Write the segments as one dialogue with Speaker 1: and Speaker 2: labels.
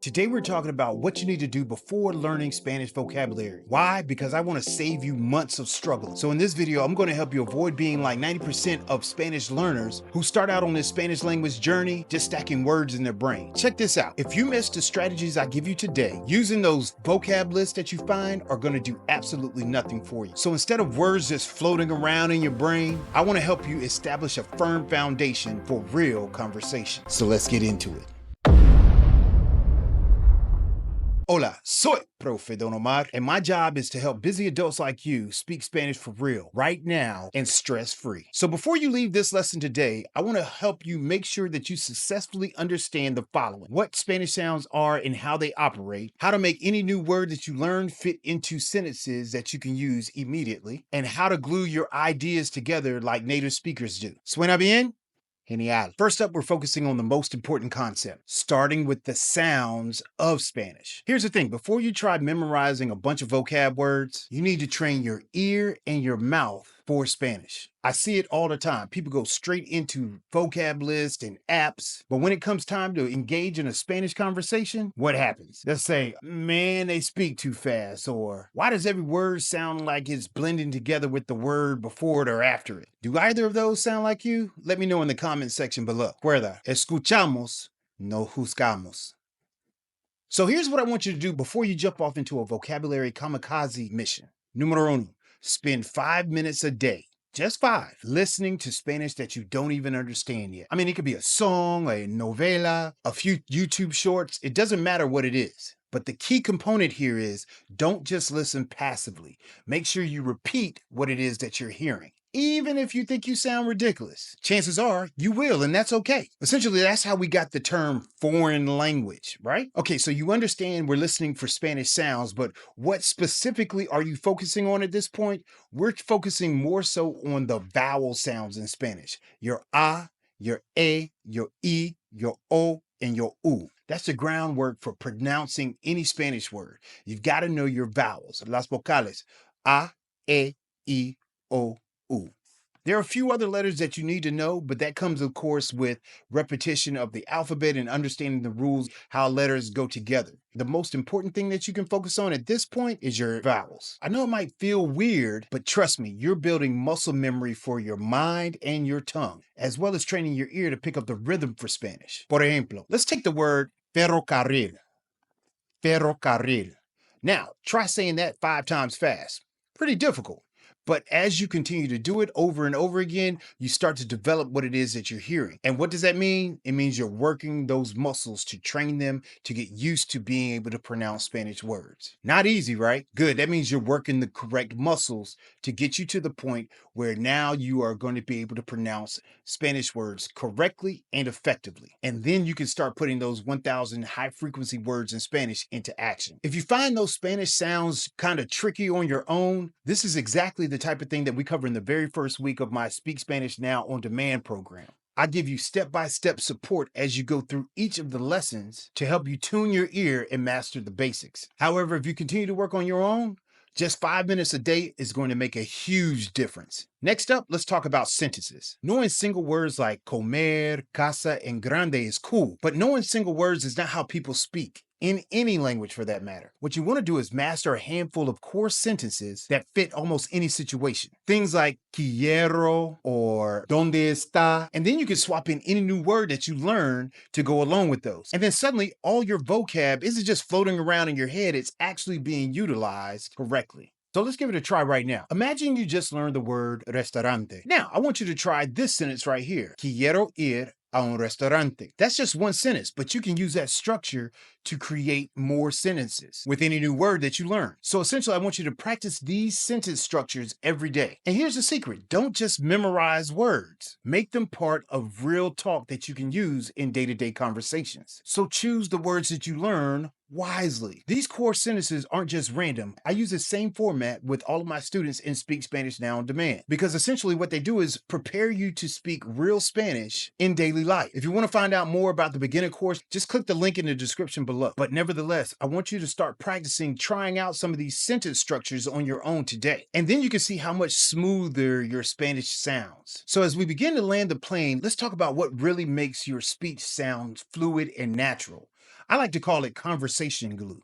Speaker 1: Today we're talking about what you need to do before learning Spanish vocabulary. Why? Because I want to save you months of struggle. So in this video, I'm going to help you avoid being like 90% of Spanish learners who start out on this Spanish language journey just stacking words in their brain. Check this out. If you miss the strategies I give you today, using those vocab lists that you find are going to do absolutely nothing for you. So instead of words just floating around in your brain, I want to help you establish a firm foundation for real conversation. So let's get into it. Hola, soy Profe Don Omar, and my job is to help busy adults like you speak Spanish for real, right now, and stress-free. So before you leave this lesson today, I want to help you make sure that you successfully understand the following: what Spanish sounds are and how they operate, how to make any new word that you learn fit into sentences that you can use immediately, and how to glue your ideas together like native speakers do. Suena bien? Genial. First up, we're focusing on the most important concept, starting with the sounds of Spanish. Here's the thing, before you try memorizing a bunch of vocab words, you need to train your ear and your mouth for Spanish. I see it all the time. People go straight into vocab lists and apps, but when it comes time to engage in a Spanish conversation, what happens? They'll say, man, they speak too fast, or why does every word sound like it's blending together with the word before it or after it? Do either of those sound like you? Let me know in the comment section below. Recuerda, escuchamos, no juzgamos. So here's what I want you to do before you jump off into a vocabulary kamikaze mission. Número uno, spend 5 minutes a day, just 5, listening to Spanish that you don't even understand yet. I mean, it could be a song, a novela, a few YouTube shorts. It doesn't matter what it is. But the key component here is don't just listen passively. Make sure you repeat what it is that you're hearing. Even if you think you sound ridiculous, chances are you will, and that's okay. Essentially, that's how we got the term foreign language, right? Okay, so you understand we're listening for Spanish sounds, but what specifically are you focusing on at this point? We're focusing more so on the vowel sounds in Spanish. Your a, your e, your I, your o, and your u. That's the groundwork for pronouncing any Spanish word. You've got to know your vowels, las vocales, a, e, I, o, u. There are a few other letters that you need to know, but that comes, of course, with repetition of the alphabet and understanding the rules, how letters go together. The most important thing that you can focus on at this point is your vowels. I know it might feel weird, but trust me, you're building muscle memory for your mind and your tongue, as well as training your ear to pick up the rhythm for Spanish. Por ejemplo, let's take the word ferrocarril. Ferrocarril. Now, try saying that 5 times fast. Pretty difficult. But as you continue to do it over and over again, you start to develop what it is that you're hearing. And what does that mean? It means you're working those muscles to train them to get used to being able to pronounce Spanish words. Not easy, right? Good. That means you're working the correct muscles to get you to the point where now you are going to be able to pronounce Spanish words correctly and effectively. And then you can start putting those 1,000 high frequency words in Spanish into action. If you find those Spanish sounds kind of tricky on your own, this is exactly the type of thing that we cover in the very first week of my Speak Spanish Now on Demand program. I give you step-by-step support as you go through each of the lessons to help you tune your ear and master the basics. However, if you continue to work on your own, just 5 minutes a day is going to make a huge difference. Next up, let's talk about sentences. Knowing single words like comer, casa, and grande is cool, but knowing single words is not how people speak, in any language for that matter. What you want to do is master a handful of core sentences that fit almost any situation. Things like quiero or donde está, and then you can swap in any new word that you learn to go along with those. And then suddenly all your vocab isn't just floating around in your head, it's actually being utilized correctly. So let's give it a try right now. Imagine you just learned the word restaurante. Now, I want you to try this sentence right here. Quiero ir a un restaurante. That's just one sentence, but you can use that structure to create more sentences with any new word that you learn. So essentially, I want you to practice these sentence structures every day. And here's the secret. Don't just memorize words. Make them part of real talk that you can use in day-to-day conversations. So choose the words that you learn wisely. These core sentences aren't just random. I use the same format with all of my students in Speak Spanish Now on Demand, because essentially what they do is prepare you to speak real Spanish in daily life. If you want to find out more about the beginner course, just click the link in the description below. But nevertheless, I want you to start practicing trying out some of these sentence structures on your own today. And then you can see how much smoother your Spanish sounds. So as we begin to land the plane, let's talk about what really makes your speech sound fluid and natural. I like to call it conversation glue.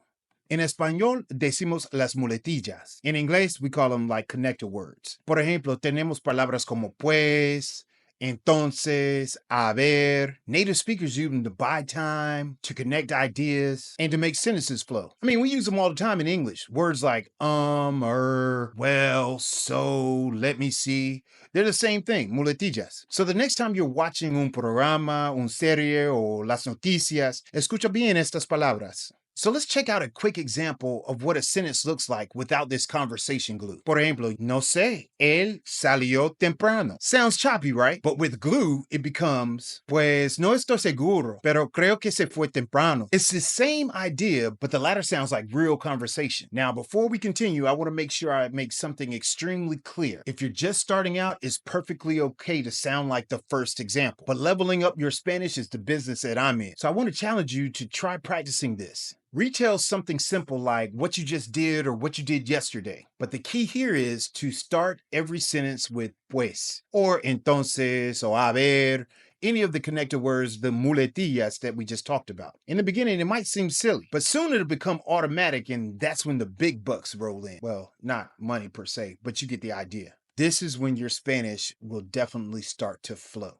Speaker 1: En español decimos las muletillas. En inglés, we call them like connector words. Por ejemplo, tenemos palabras como pues, entonces, a ver. Native speakers use them to buy time, to connect ideas, and to make sentences flow. I mean, we use them all the time in English. Words like well, so, let me see. They're the same thing, muletillas. So the next time you're watching un programa, un serie, o las noticias, escucha bien estas palabras. So let's check out a quick example of what a sentence looks like without this conversation glue. Por ejemplo, no sé, él salió temprano. Sounds choppy, right? But with glue, it becomes, pues no estoy seguro, pero creo que se fue temprano. It's the same idea, but the latter sounds like real conversation. Now, before we continue, I want to make sure I make something extremely clear. If you're just starting out, it's perfectly okay to sound like the first example. But leveling up your Spanish is the business that I'm in. So I want to challenge you to try practicing this. Retell something simple like what you just did or what you did yesterday. But the key here is to start every sentence with pues, or entonces, or a ver, any of the connector words, the muletillas that we just talked about. In the beginning, it might seem silly, but soon it'll become automatic, and that's when the big bucks roll in. Well, not money per se, but you get the idea. This is when your Spanish will definitely start to flow.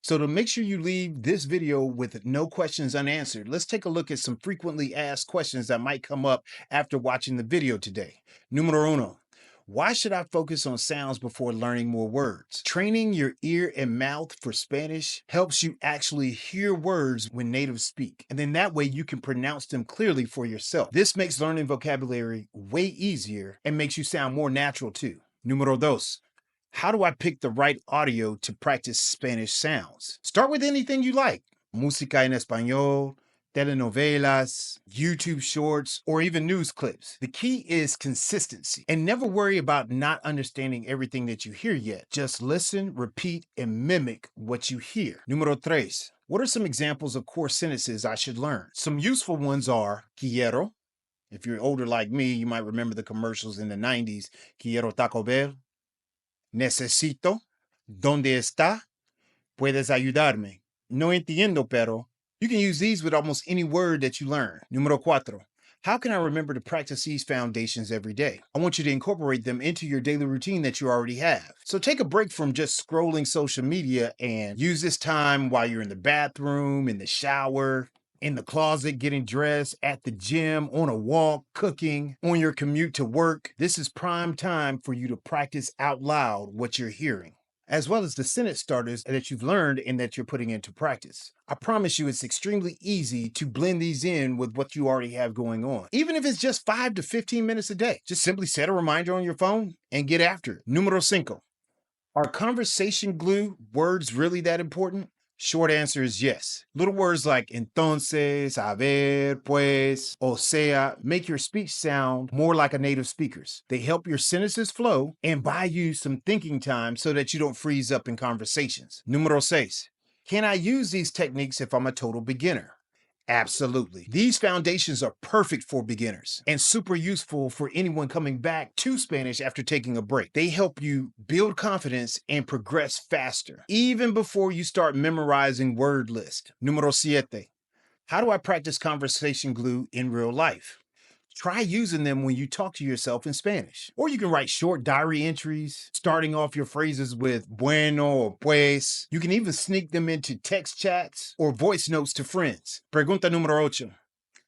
Speaker 1: So to make sure you leave this video with no questions unanswered, let's take a look at some frequently asked questions that might come up after watching the video today. Numero uno. Why should I focus on sounds before learning more words? Training your ear and mouth for Spanish helps you actually hear words when natives speak. And then that way you can pronounce them clearly for yourself. This makes learning vocabulary way easier and makes you sound more natural too. Numero dos. How do I pick the right audio to practice Spanish sounds? Start with anything you like. Música en español, telenovelas, YouTube shorts, or even news clips. The key is consistency. And never worry about not understanding everything that you hear yet. Just listen, repeat, and mimic what you hear. Numero tres. What are some examples of core sentences I should learn? Some useful ones are quiero. If you're older like me, you might remember the commercials in the 90s. Quiero Taco Bell. Necesito. ¿Dónde está? Puedes ayudarme. No entiendo, pero. You can use these with almost any word that you learn. Número cuatro. How can I remember to practice these foundations every day? I want you to incorporate them into your daily routine that you already have. So take a break from just scrolling social media and use this time while you're in the bathroom, in the shower, in the closet, getting dressed, at the gym, on a walk, cooking, on your commute to work. This is prime time for you to practice out loud what you're hearing, as well as the sentence starters that you've learned and that you're putting into practice. I promise you it's extremely easy to blend these in with what you already have going on. Even if it's just 5 to 15 minutes a day, just simply set a reminder on your phone and get after it. Número cinco. Are conversation glue words really that important? Short answer is yes. Little words like entonces, a ver, pues, o sea, make your speech sound more like a native speaker's. They help your sentences flow and buy you some thinking time so that you don't freeze up in conversations. Número seis. Can I use these techniques if I'm a total beginner? Absolutely. These foundations are perfect for beginners and super useful for anyone coming back to Spanish after taking a break. They help you build confidence and progress faster, even before you start memorizing word list. Número siete. How do I practice conversation glue in real life? Try using them when you talk to yourself in Spanish. Or you can write short diary entries, starting off your phrases with bueno or pues. You can even sneak them into text chats or voice notes to friends. Pregunta número ocho.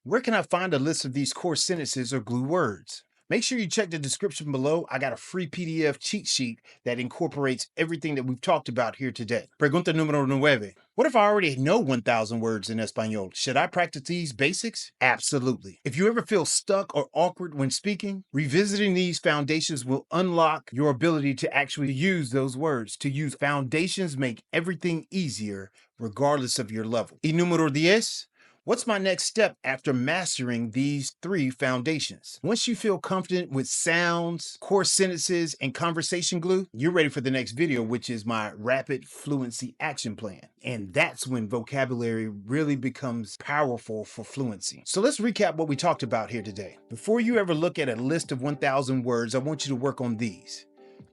Speaker 1: Where can I find a list of these core sentences or glue words? Make sure you check the description below. I got a free PDF cheat sheet that incorporates everything that we've talked about here today. Pregunta número nueve. What if I already know 1,000 words in Espanol? Should I practice these basics? Absolutely. If you ever feel stuck or awkward when speaking, revisiting these foundations will unlock your ability to actually use those words. To use foundations make everything easier regardless of your level. Y número 10. What's my next step after mastering these 3 foundations? Once you feel confident with sounds, core sentences, and conversation glue, you're ready for the next video, which is my rapid fluency action plan. And that's when vocabulary really becomes powerful for fluency. So let's recap what we talked about here today. Before you ever look at a list of 1,000 words, I want you to work on these.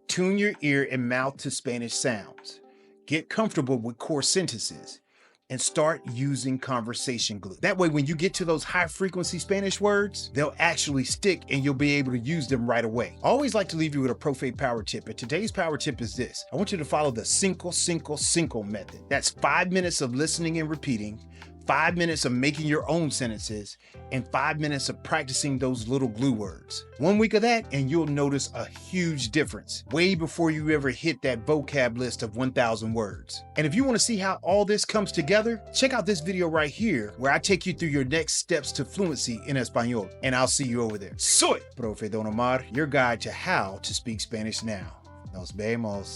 Speaker 1: Tune your ear and mouth to Spanish sounds. Get comfortable with core sentences. and start using conversation glue. That way, when you get to those high frequency Spanish words, they'll actually stick and you'll be able to use them right away. I always like to leave you with a Profe power tip, and today's power tip is this. I want you to follow the cinco method. That's 5 minutes of listening and repeating, 5 minutes of making your own sentences, and 5 minutes of practicing those little glue words. 1 week of that, and you'll notice a huge difference, way before you ever hit that vocab list of 1,000 words. And if you want to see how all this comes together, check out this video right here, where I take you through your next steps to fluency in Espanol, and I'll see you over there. Soy Profe Don Omar, your guide to how to speak Spanish now. Nos vemos.